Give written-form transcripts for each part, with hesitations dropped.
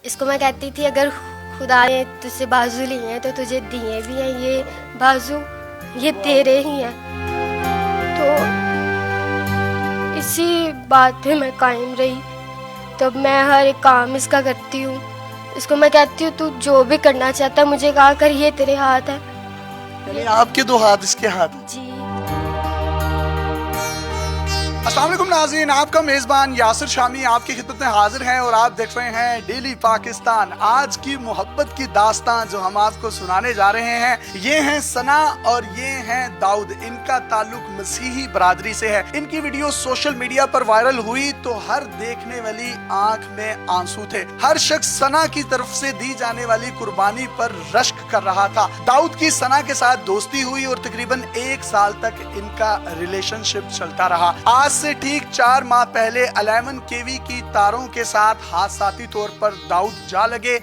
इसको मैं कहती थी अगर खुदा ने तुझसे बाजू लिए हैं तो तुझे दिए भी हैं ये बाजू, ये तेरे ही हैं। तो इसी बात पे मैं कायम रही। तब मैं हर एक काम इसका करती हूँ। इसको मैं कहती हूँ तू जो भी करना चाहता है मुझे कहा कर, ये तेरे हाथ है। यानी आपके दो हाथ इसके हाथ जी। अस्सलाम वालेकुम नाज़रीन, आपका मेज़बान यासिर शामी आपकी खिदमत में हाजिर हैं और आप देख रहे हैं डेली पाकिस्तान। आज की मोहब्बत की दास्तान जो हम आपको सुनाने जा रहे हैं ये हैं सना और ये हैं दाऊद। इनका ताल्लुक मसीही बरादरी से है। इनकी वीडियो सोशल मीडिया पर वायरल हुई तो हर देखने वाली आंख में आंसू थे। हर शख्स सना की तरफ से दी जाने वाली कुर्बानी पर रश्क कर रहा था। दाऊद की सना के साथ दोस्ती हुई और तकरीबन 1 साल तक इनका रिलेशनशिप चलता रहा। आज से ठीक 4 माह पहले 11 केवी की तारों के साथ हादसाती तौर पर दाऊद जा लगे।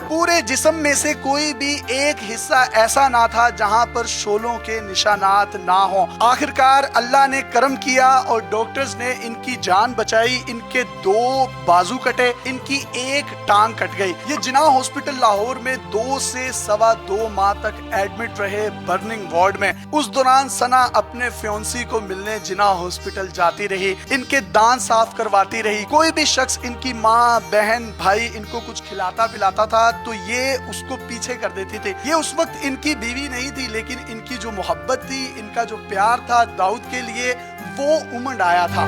पूरे जिस्म में से कोई भी एक हिस्सा ऐसा ना था जहां पर शोलों के निशानात ना हो। आखिरकार अल्लाह ने करम किया और डॉक्टर्स ने इनकी जान बचाई। इनके 2 बाजू कटे, इनकी 1 टांग कट गई। ये जिन्ना हॉस्पिटल लाहौर में 2 से 2.25 माह तक एडमिट रहे बर्निंग वार्ड में। उस दौरान सना अपने फ्योंसी को मिलने जिन्ना हॉस्पिटल जाती रही, इनके दांत साफ करवाती रही। कोई भी शख्स इनकी माँ, बहन, भाई इनको कुछ खिलाता पिलाता था तो ये उसको पीछे कर देती थी। ये उस वक्त इनकी बीवी नहीं थी, लेकिन इनकी जो मोहब्बत थी, इनका जो प्यार था दाऊद के लिए, वो उमड़ आया था।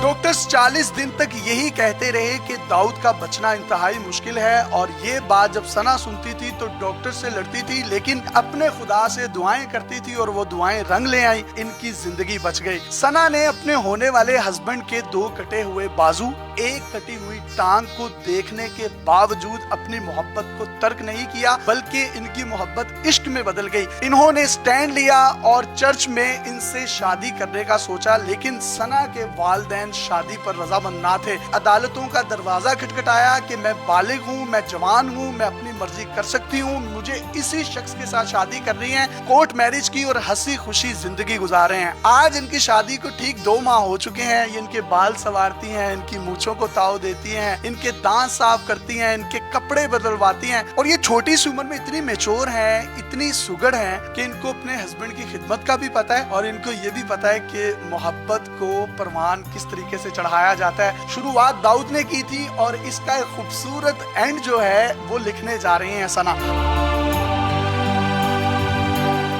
डॉक्टर्स 40 दिन तक यही कहते रहे कि दाऊद का बचना इंतहाई मुश्किल है और ये बात जब सना सुनती थी तो डॉक्टर से लड़ती थी, लेकिन अपने खुदा से दुआएं करती थी और वो दुआएं रंग ले आई। इनकी जिंदगी बच गई। सना ने अपने होने वाले हस्बैंड के 2 कटे हुए बाजू, 1 कटी हुई टांग को देखने के बावजूद अपनी मोहब्बत को तर्क नहीं किया, बल्कि इनकी मोहब्बत इश्क में बदल गई। इन्होंने स्टैंड लिया और चर्च में इनसे शादी करने का सोचा, लेकिन सना के वालिदैन शादी पर रजामंद ना थे। अदालतों का दरवाजा खटखटाया कि मैं बालिग हूँ, मैं जवान हूँ, मैं अपनी मर्जी कर सकती हूँ, मुझे इसी शख्स के साथ शादी करनी है। कोर्ट मैरिज की और हंसी खुशी जिंदगी गुजारे हैं। आज इनकी शादी को ठीक 2 माह हो चुके हैं। ये इनके बाल संवारती हैं, इनकी मूंछों को ताव देती हैं, इनके दांत साफ करती हैं, इनके कपड़े बदलवाती हैं और ये छोटी सी उम्र में इतनी मैच्योर हैं, इतनी सुगड़ हैं कि इनको अपने हस्बैंड की खिदमत का भी पता है और इनको ये भी पता है कि मोहब्बत को परवान किस तरीके से चढ़ाया जाता है। शुरुआत दाऊद ने की थी और इसका एक खूबसूरत एंड जो है वो लिखने जा रहे हैं सना।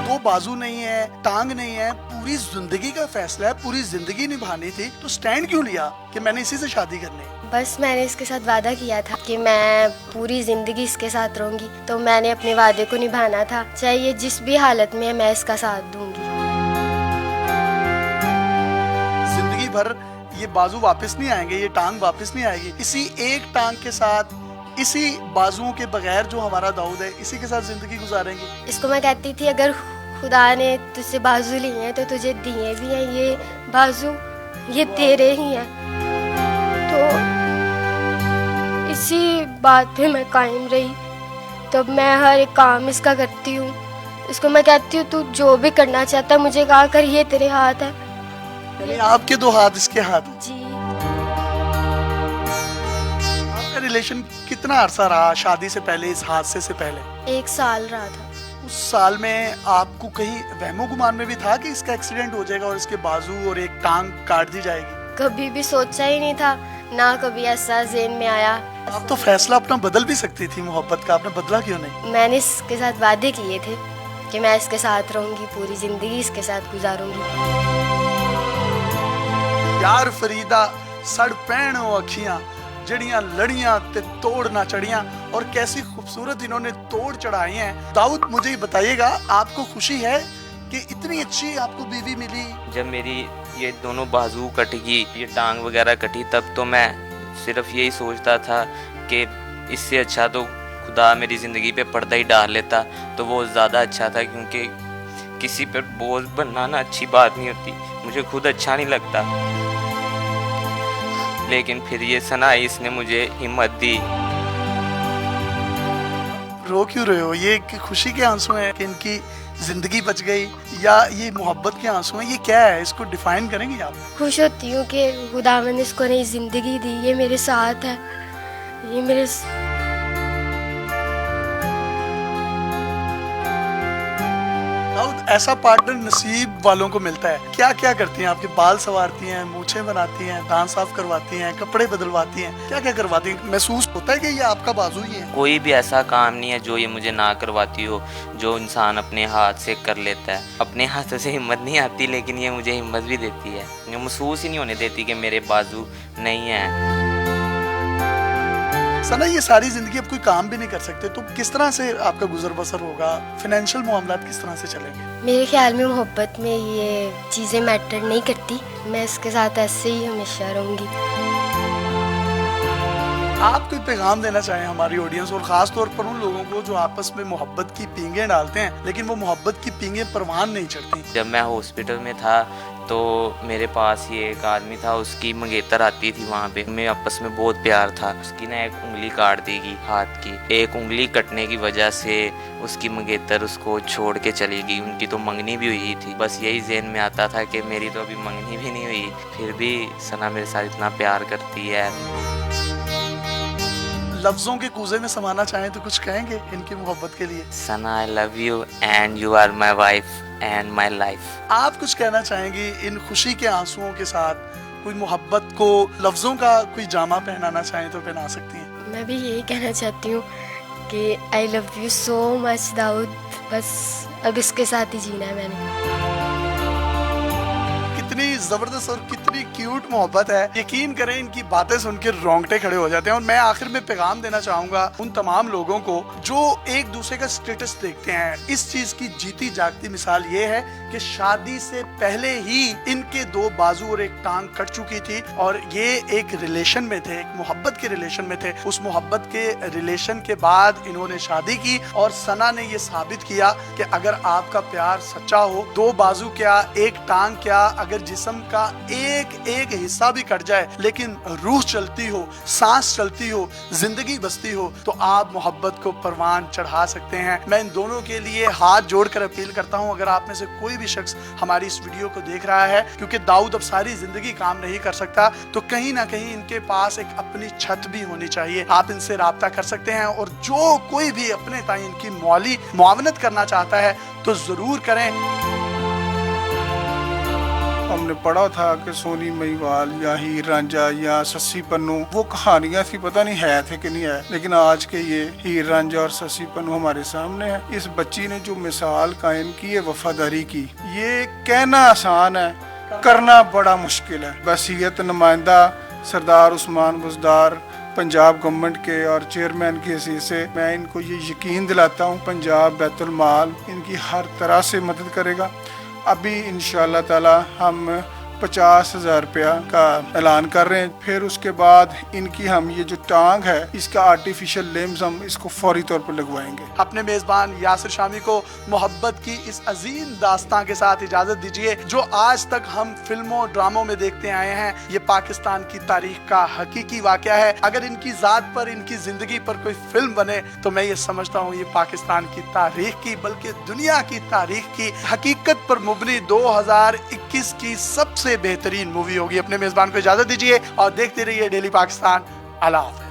2 बाजू नहीं है, टांग नहीं है, पूरी जिंदगी का फैसला है, पूरी जिंदगी निभानी थी, तो स्टैंड क्यों लिया कि मैंने इसी से शादी करनी है? बस मैंने इसके साथ वादा किया था कि मैं पूरी जिंदगी इसके साथ रहूंगी, तो मैंने अपने वादे को निभाना था। चाहे ये जिस भी हालत में है मैं इसका साथ दूंगी। जिंदगी भर ये बाजू वापस नहीं आएंगे, ये टांग वापस नहीं आएगी। इसी 1 टांग के साथ, इसी बाजुओं के बगैर जो हमारा दाऊद है, इसी के साथ जिंदगी गुजारेंगे। इसको मैं कहती थी अगर खुदा ने तुझसे बाजू लिए हैं तो तुझे दिए भी हैं ये बाजू, ये तेरे ही हैं। तो इसी बात पे मैं कायम रही। तब मैं हर एक काम इसका करती हूँ। इसको मैं कहती हूँ तू जो भी करना चाहता है मुझे कहा कर, ये तेरे हाथ है। यानी आपके 2 हाथ इसके हाथ। जी। आपका रिलेशन कितना अरसा रहा शादी से पहले, इस हादसे से पहले? 1 साल रहा था। उस साल में आपको कहीं वहमो गुमान में भी था कि इसका एक्सीडेंट हो जाएगा और इसके बाजू और 1 टांग काट दी जाएगी? कभी भी सोचा ही नहीं था, ना कभी ऐसा ज़हन में आया। आप तो फैसला अपना बदल भी सकती थी मोहब्बत का, आपने बदला क्यों नहीं? मैंने इसके साथ वादे किए थे कि मैं इसके साथ रहूंगी, पूरी जिंदगी इसके साथ गुजारूंगी। यार फरीदा सड़ पैण हो अखियां जड़ियां लड़ियां ते तोड़ ना चढ़ियां, और कैसी खूबसूरत इन्होंने तोड़ चढ़ाई हैं। दाऊद मुझे ही बताइएगा, आपको खुशी है कि इतनी अच्छी आपको बीवी मिली? जब मेरी ये दोनों बाजू कटेगी, ये टांग वगैरह कटी, तब तो मैं सिर्फ यही सोचता था कि इससे अच्छा तो खुदा मेरी ज़िंदगी पे पर्दा ही डाल लेता तो वो ज़्यादा अच्छा था, क्योंकि किसी पर बोझ बनना ना अच्छी बात नहीं होती, मुझे खुद अच्छा नहीं लगता। लेकिन फिर ये सना आई, इसने मुझे हिम्मत दी। रो क्यों रहे हो? ये खुशी के आंसू हैं कि इनकी जिंदगी बच गई, या ये मोहब्बत के आंसू हैं, ये क्या है, इसको डिफाइन करेंगे आप? खुश होती हूँ कि खुदावंद ने इसको नई ज़िंदगी दी, ये मेरे साथ है, ये मेरे दाऊद, ऐसा पार्टनर नसीब वालों को मिलता है। क्या क्या करती हैं? आपके बाल संवारती हैं, मूछें बनाती हैं, दांत साफ करवाती हैं, कपड़े बदलवाती हैं, क्या क्या करवाती हैं? महसूस होता है कि ये आपका बाजू ही है? कोई भी ऐसा काम नहीं है जो ये मुझे ना करवाती हो, जो इंसान अपने हाथ से कर लेता है। अपने हाथों से हिम्मत नहीं आती, लेकिन ये मुझे हिम्मत भी देती है। ये महसूस ही नहीं होने देती कि मेरे बाजू नहीं है। सना, ये सारी जिंदगी अब कोई काम भी नहीं कर सकते, तो किस तरह से आपका गुजर बसर होगा? फाइनेंशियल मामलात किस तरह से चलेंगे? मेरे ख्याल में मोहब्बत में ये चीज़ें मैटर नहीं करती, मैं इसके साथ ऐसे ही हमेशा रहूँगी। आप कोई पैगाम देना चाहें हमारी ऑडियंस और ख़ास तौर पर उन लोगों को जो आपस में मोहब्बत की पींगें डालते हैं, लेकिन वो मोहब्बत की पींगें परवान नहीं चढ़ती? जब मैं हॉस्पिटल में था तो मेरे पास ये एक आदमी था, उसकी मंगेतर आती थी वहाँ पे, हमें आपस में बहुत प्यार था। उसकी ना एक उंगली काट देगी हाथ की, एक उंगली कटने की वजह से उसकी मंगेतर उसको छोड़ के चली गई। उनकी तो मंगनी भी हुई थी। बस यही ज़हन में आता था कि मेरी तो अभी मंगनी भी नहीं हुई, फिर भी सना मेरे साथ इतना प्यार करती है। लफ्जों के कूजे में समाना चाहें तो कुछ कहेंगे इनकी मोहब्बत के लिए? Sana, I love you and you are my wife and my life. आप कुछ कहना चाहेंगी इन खुशी के आंसुओं के साथ? कोई मोहब्बत को लफ्जों का कोई जामा पहनाना चाहें तो पहना सकती हैं। मैं भी यही कहना चाहती हूँ कि I love you so much Dawood, बस अब इसके साथ ही जीना है मैंने। कितनी जबरदस्त और कितनी क्यूट मोहब्बत है। यकीन करें, इनकी बातें सुन के रोंगटे खड़े हो जाते हैं। और मैं आखिर में पैगाम देना चाहूंगा उन तमाम लोगों को जो एक दूसरे का स्टेटस देखते हैं। इस चीज की जीती जागती मिसाल ये है कि शादी से पहले ही इनके दो बाजू और एक टांग कट चुकी थी, और ये एक रिलेशन में थे, एक मोहब्बत के रिलेशन में थे। उस मोहब्बत के रिलेशन के बाद इन्होंने शादी की, और सना ने ये साबित किया कि अगर आपका प्यार सच्चा हो, दो बाजू क्या, एक टांग क्या, अगर जिस्म का एक एक हिस्सा भी कट जाए लेकिन रूह चलती हो, सांस चलती हो, जिंदगी बसती हो, तो आप मोहब्बत को परवान चढ़ा सकते हैं। मैं इन दोनों के लिए हाथ जोड़कर अपील करता हूं, अगर आप में से कोई भी शख्स हमारी इस वीडियो को देख रहा है, क्योंकि दाऊद अब सारी जिंदगी काम नहीं कर सकता, तो कहीं ना कहीं इनके पास एक अपनी छत भी होनी चाहिए। आप इनसे राब्ता कर सकते हैं, और जो कोई भी अपने ताई इनकी माली मुआवनत करना चाहता है तो जरूर करें। हमने पढ़ा था कि सोनी महिवाल या हीर रांझा या सस्सी पन्नू वो कहानियां थी, पता नहीं है थे कि नहीं है, लेकिन आज के ये हीर रांझा और सस्सी पन्नू हमारे सामने है। इस बच्ची ने जो मिसाल कायम की है वफादारी की, ये कहना आसान है, करना बड़ा मुश्किल है। बसीयत नुमाइंदा सरदार उस्मान बुज़दार पंजाब गवर्नमेंट के और चेयरमैन की हैसियत से मैं इनको ये यकीन दिलाता हूँ, पंजाब बैतुल माल इनकी हर तरह से मदद करेगा। अभी इंशाअल्लाह ताला हम 50,000 रुपया का ऐलान कर रहे हैं। फिर उसके बाद इनकी हम ये जो टांग है इसका आर्टिफिशियल लिम्स हम इसको फौरी तौर पर लगवाएंगे। अपने मेजबान यासिर शामी को मोहब्बत की इस अजीम दास्तां के साथ इजाजत दीजिए। जो आज तक हम फिल्मों ड्रामों में देखते आए हैं, ये पाकिस्तान की तारीख का हकीकी वाकया है। अगर इनकी जात पर, इनकी जिंदगी पर कोई फिल्म बने तो मैं ये समझता हूँ ये पाकिस्तान की तारीख की, बल्कि दुनिया की तारीख की हकीकत पर मुबनी 2021 की सबसे बेहतरीन मूवी होगी। अपने मेजबान को इजाजत दीजिए और देखते रहिए डेली पाकिस्तान। अल्लाह हाफ़िज़।